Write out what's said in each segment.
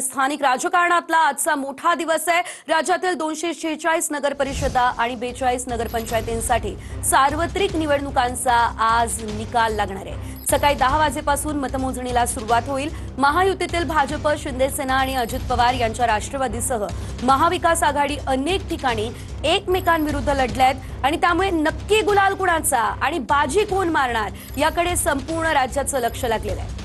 स्थानिक राजकारणातला आजचा मोठा दिवस आहे। राज्यातील 246 नगर परिषदा आणि 42 नगरपंचायतींसाठी सार्वत्रिक निवडणुकांचा आज निकाल लागणार आहे। सकाळी 10 वाजेपासून मतमोजणीला सुरुवात होईल। महायुतीतील भाजप, शिंदेसेना आणि अजित पवार यांच्या राष्ट्रवादीसह महाविकास आघाडी अनेक ठिकाणी एकमेकांविरुद्ध लढल्यात आणि त्यामुळे नक्की गुलाल कुणाचा आणि बाजी कोण मारणार याकडे संपूर्ण राज्याचं लक्ष लागलेलं आहे।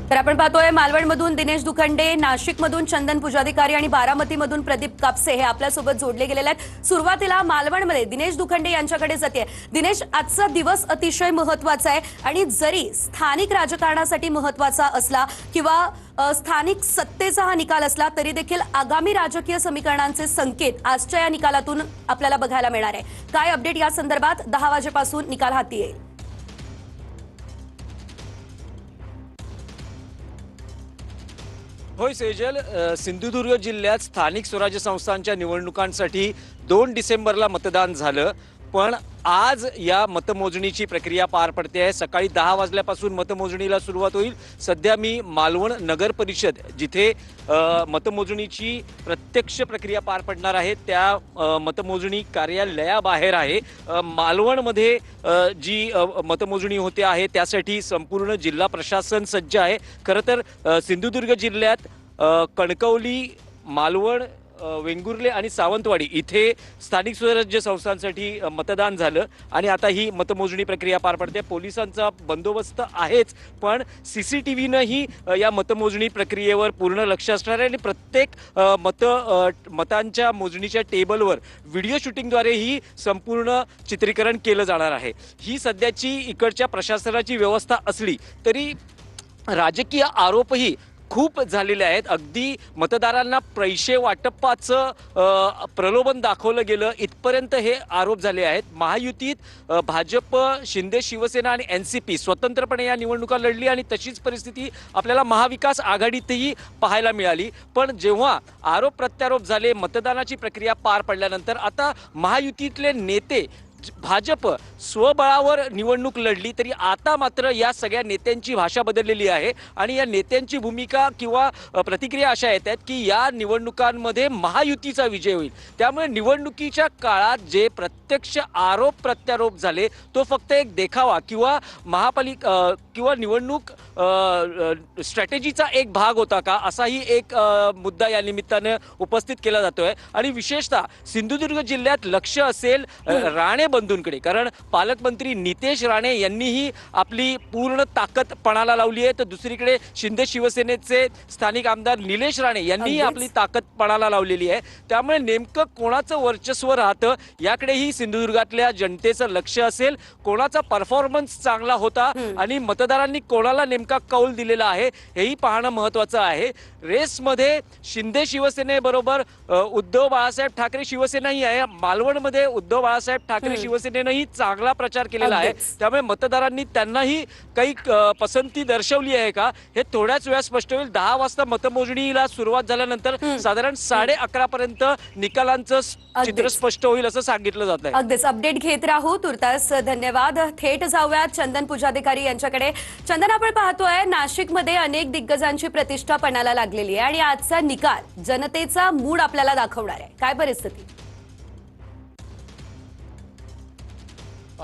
तर आपण पाहतोय मालवणमधून दिनेश दुखंडे, नाशिकमधून चंदन पुजाधिकारी आणि बारामतीमधून प्रदीप कापसे हे आपल्यासोबत जोडले गेलेले आहेत। सुरुवातीला मालवणमध्ये दिनेश दुखंडे यांच्याकडे जाते। दिनेश, आजचा दिवस अतिशय महत्त्वाचा आहे आणि जरी स्थानिक राजकारणासाठी महत्त्वाचा असला किंवा स्थानिक सत्तेचा हा निकाल असला तरी देखील आगामी राजकीय समीकरणांचे संकेत आजच्या या निकालातून आपल्याला बघायला मिळणार आहे। काय अपडेट या संदर्भात 10 वाजेपासून निकाल हाती येईल? होय सेजल, सिंधुदुर्ग जिल्ह्यात स्थानिक स्वराज्य संस्थांच्या निवडणुकांसाठी 2 डिसेंबरला मतदान झालं, पण आज या मतमोजणीची प्रक्रिया पार पडते आहे। सकाळी 10 वाजल्यापासून मतमोजणीला सुरुवात होईल। सध्या मी मालवण नगर परिषद जिथे मतमोजणीची प्रत्यक्ष प्रक्रिया पार पडणार आहे त्या मतमोजणी कार्यालयाबाहेर आहे। मालवणमध्ये जी मतमोजणी होते आहे त्यासाठी संपूर्ण जिल्हा प्रशासन सज्ज आहे। खरं तर सिंधुदुर्ग जिल्ह्यात कणकवली, मालवण, वेंगुर्ले आणि सावंतवाडी इथे स्थानिक स्वराज्य संस्थांसाठी मतदान झालं आणि आता ही मतमोजणी प्रक्रिया पार पडते। पोलिसांचा बंदोबस्त आहेच, पण CCTVनंही या मतमोजणी प्रक्रियेवर पूर्ण लक्ष असणार आहे आणि प्रत्येक मतांच्या मोजणीच्या टेबलवर व्हिडिओ शूटिंगद्वारे ही संपूर्ण चित्रीकरण केलं जाणार आहे। ही सध्याची इकडच्या प्रशासनाची व्यवस्था असली तरी राजकीय आरोपही खूप झालेले आहेत। अगदी मतदारांना पैसे वाटपाचं प्रलोभन दाखवलं गेलं इथपर्यंत हे आरोप झाले आहेत। महायुतीत भाजप, शिंदे शिवसेना आणि NCP स्वतंत्रपणे या निवडणुका लढली आणि तशीच परिस्थिती आपल्याला महाविकास आघाडीतही पाहायला मिळाली। पण जेव्हा आरोप प्रत्यारोप झाले, मतदानाची प्रक्रिया पार पडल्यानंतर आता महायुतीतले नेते भाजप स्वबळावर निवडणूक लढली तरी आता मात्र या सगळ्या नेत्यांची भाषा बदललेली आहे आणि या नेत्यांची भूमिका किंवा प्रतिक्रिया अशा येत आहेत की या निवडणुकांमध्ये महायुतीचा विजय होईल। त्यामुळे निवडणुकीच्या काळात जे प्रत्यक्ष आरोप प्रत्यारोप झाले तो फक्त एक देखावा किंवा महापालिका किंवा निवडणूक स्ट्रॅटेजीचा एक भाग होता का, असाही एक मुद्दा या निमित्ताने उपस्थित केला जातोय। आणि विशेषतः सिंधुदुर्ग जिल्ह्यात लक्ष असेल राणे बंधूंकडे, कारण पालकमंत्री नितेश राणे यांनीही आपली पूर्ण ताकद पणाला लावली आहे, तर दुसरीकडे शिंदे शिवसेनेचे स्थानिक आमदार निलेश राणे यांनीही आपली ताकद पणाला लावलेली आहे। त्यामुळे नेमकं कोणाचं वर्चस्व राहतं याकडेही सिंधुदुर्गातल्या जनतेचं लक्ष असेल। कोणाचा परफॉर्मन्स चांगला होता आणि मतदारांनी कोणाला नेमका कौल दिलेला आहे हेही पाहणं महत्त्वाचं आहे। रेसमध्ये शिंदे शिवसेनेबरोबर उद्धव बाळासाहेब ठाकरे शिवसेनाही आहे। मालवणमध्ये उद्धव बाळासाहेब ठाकरे शिवसेनेनंही चांगला प्रचार केलेला आहे, त्यामुळे मतदारांनी त्यांनाही काही पसंती दर्शवली आहे का हे थोड्याच वेळात स्पष्ट होईल। 10 वाजता मतमोजणीला सुरुवात झाल्यानंतर साधारण 11:30 पर्यंत निकालांचं चित्र स्पष्ट होईल असं सांगितलं जात आहे। अगदीच अपडेट घेत राहू। तुर्तास धन्यवाद। थेट जाऊयात चंदन पुजाधिकारी यांच्याकडे। चंदन, आपण पाहतोय नाशिकमध्ये अनेक दिग्गजांची प्रतिष्ठा पणाला लागलेली आहे आणि आजचा निकाल जनतेचा मूड आपल्याला दाखवणार आहे। काय परिस्थिती?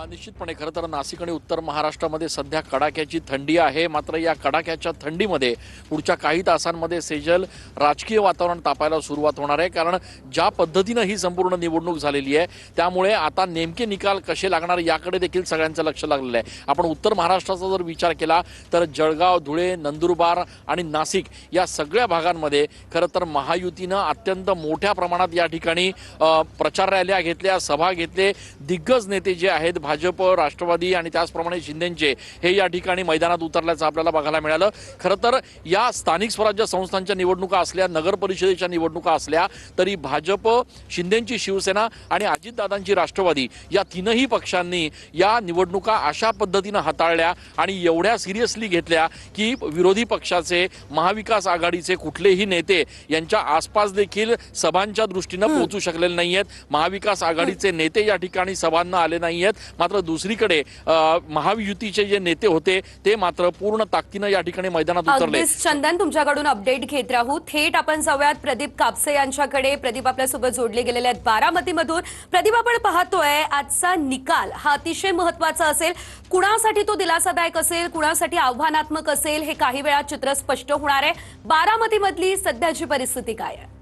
निश्चितपणे खरं तर नाशिक आणि उत्तर महाराष्ट्रामध्ये सध्या कडाक्याची थंडी आहे। मात्र या कडाक्याच्या थंडीमध्ये पुढच्या काही तासांमध्ये सेजल राजकीय वातावरण तापायला सुरुवात होणार आहे, कारण ज्या पद्धतीनं ही संपूर्ण निवडणूक झालेली आहे त्यामुळे आता नेमके निकाल कसे लागणार याकडे देखील सगळ्यांचं लक्ष लागलेलं आहे। आपण उत्तर महाराष्ट्राचा जर विचार केला तर जळगाव, धुळे, नंदुरबार आणि नाशिक या सगळ्या भागांमध्ये खरं तर महायुतीनं अत्यंत मोठ्या प्रमाणात या ठिकाणी प्रचार रॅल्या घेतल्या, सभा घेतले। दिग्गज नेते जे आहेत भाजप, राष्ट्रवादी आणि त्याचप्रमाणे शिंदेचे हे या ठिकाणी मैदानात उतरल्याचं आपल्याला बघायला मिळालं। खरं तर या स्थानिक स्वराज्य संस्थांच्या निवडणुका असल्या, नगर परिषदेच्या निवडणुका असल्या तरी भाजप, शिंदेची शिवसेना आणि अजितदादांची राष्ट्रवादी या तीनही पक्षांनी या निवडणुका अशा पद्धतीनं हाताळल्या आणि एवढ्या सिरियसली घेतल्या की विरोधी पक्षाचे, महाविकास आघाडीचे कुठलेही नेते यांच्या आसपास देखील सभांच्या दृष्टीनं पोहोचू शकलेले नाहीयेत। महाविकास आघाडीचे नेते या ठिकाणी सभांना आले नाहीयेत। मात्र दुसरीकडे महायुतीचे जे नेते होते ते मात्र पूर्ण ताकदीनं या ठिकाणी मैदानात उतरले. अगदीच चंदन, तुमच्याकडून अपडेट घेत राहू. थेट आपण जाऊयात प्रदीप कापसे यांच्याकडे. प्रदीप आपल्यासोबत जोडले गेलेले आहेत बारामतीमधून. प्रदीप, आपण पाहतोय आजचा निकाल हा अतिशय महत्वाचा असेल. कुणासाठी तो दिलासादायक असेल, कुणासाठी आव्हानात्मक असेल, हे काही वेळात चित्र स्पष्ट होणार आहे. बारामतीमधली सध्याची परिस्थिती काय आहे?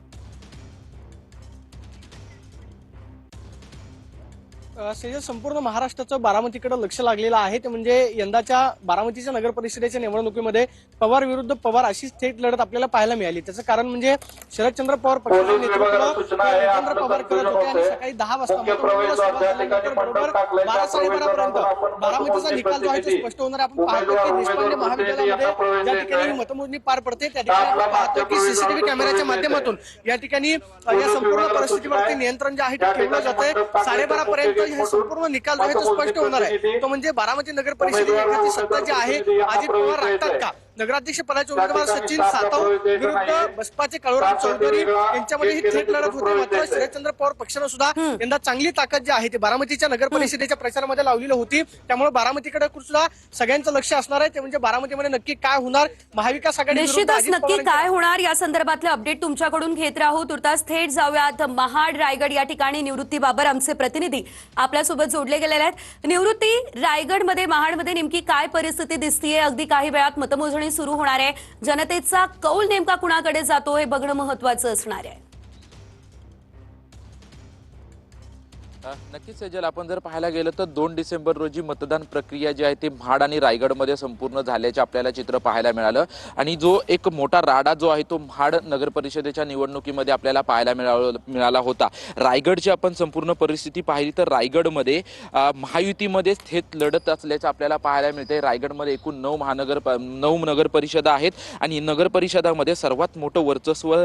सेजल, संपूर्ण महाराष्ट्राचं बारामतीकडे लक्ष लागलेलं आहे. ते म्हणजे यंदाच्या बारामतीच्या नगर परिषदेच्या निवडणुकीमध्ये पवार विरुद्ध पवार अशीच थेट लढत आपल्याला पाहायला मिळाली. त्याचं कारण म्हणजे शरदचंद्र पवार पक्षाचे नेतृत्व राजेंद्र पवार करत होते आणि सकाळी 10 वाजता मतमोजणीला सुरुवात झाल्यानंतर बरोबर 12-12:30 पर्यंत बारामतीचा निकाल जो आहे तो स्पष्ट होणार आहे. आपण पाहतो की देशपांडे महाविद्यालयामध्ये ज्या ठिकाणी ही मतमोजणी पार पडते त्या ठिकाणी आपण पाहतो की सीसीटीव्ही कॅमेऱ्याच्या माध्यमातून या ठिकाणी या संपूर्ण परिस्थितीवरती नियंत्रण जे आहे ते ठेवलं जातंय. 12:30 पर्यंत हे संपूर्ण निकाल जो आहे तो स्पष्ट होणार आहे. तो म्हणजे बारामती नगर परिषदेची एखादी सत्ता जी आहे अजित पवार राखतात का? नगराध्यक्ष पदाचे उमेदवार सचिन सातव विरुद्ध बसपाचे काळूराम चौधरी यांच्यामध्ये ही थेट लढत होती. मात्र शरदचंद्र पवार पक्षानं सुद्धा यंदा चांगली ताकद जी आहे ती बारामतीच्या नगर परिषदेच्या प्रचारामध्ये लावलेली होती. त्यामुळे बारामतीकडे सुद्धा सगळ्यांचं लक्ष असणार आहे. ते म्हणजे बारामतीमध्ये नक्की काय होणार, महाविकास आघाडी निश्चितच नक्की काय होणार या संदर्भातले अपडेट तुमच्याकडून घेत राहू. तुर्तास थेट जाऊयात महाड रायगड या ठिकाणी. निवृत्ती बाबर आमचे प्रतिनिधी आपल्यासोबत जोडले गेलेले आहेत. निवृत्ती, रायगडमध्ये महाडमध्ये नेमकी काय परिस्थिती दिसतीये? अगदी काही वेळात मतमोजणी सुरू होणार आहे. जनतेचा कौल नेमका कुणाकडे जातो हे बघणं महत्वाचं असणार आहे. नक्कीच सेजल, आपण जर पाहायला गेलं तर 2 डिसेंबर रोजी मतदान प्रक्रिया जी आहे ती महाड आणि रायगडमध्ये संपूर्ण झाल्याचे आपल्याला चित्र पाहायला मिळालं. आणि जो एक मोठा राडा जो आहे तो महाड नगर परिषदेच्या निवडणुकीमध्ये आपल्याला पाहायला मिळाला होता. रायगडची आपण संपूर्ण परिस्थिती पाहिली तर रायगडमध्ये महायुतीमध्ये थेट लढत असल्याचं आपल्याला पाहायला मिळते. रायगडमध्ये एकूण 9 नगर परिषदा आहेत आणि नगर परिषदामध्ये सर्वात मोठं वर्चस्व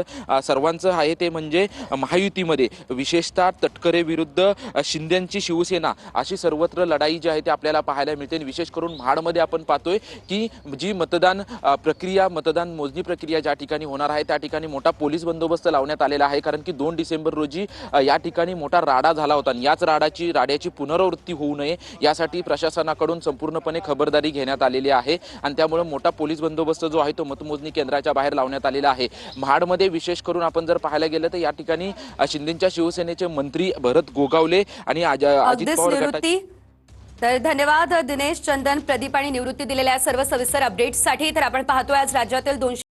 सर्वांचं आहे ते म्हणजे महायुतीमध्ये. विशेषतः तटकरे विरुद्ध शिंदेची शिवसेना अशी सर्वत्र लढाई जी आहे ती आपल्याला पाहायला मिळते. विशेष करून महाडमध्ये आपण पाहतोय की जी मतदान मोजणी प्रक्रिया ज्या ठिकाणी होणार आहे त्या ठिकाणी मोठा पोलीस बंदोबस्त लावण्यात आलेला आहे. कारण की 2 डिसेंबर रोजी या ठिकाणी मोठा राडा झाला होता आणि याच राड्याची पुनरावृत्ती होऊ नये यासाठी प्रशासनाकडून संपूर्णपणे खबरदारी घेण्यात आलेली आहे आणि त्यामुळे मोठा पोलीस बंदोबस्त जो आहे तो मतमोजणी केंद्राच्या बाहेर लावण्यात आलेला आहे. महाडमध्ये विशेष करून आपण जर पाहायला गेलं तर या ठिकाणी शिंदेच्या शिवसेनेचे मंत्री भरत गोगावले आणि अजित पवार निवृत्ती, तर धन्यवाद दिनेश, चंदन, प्रदीप आणि निवृत्ती दिलेल्या सर्व सविस्तर अपडेट्ससाठी. तर आपण पाहतोय आज राज्यातील 200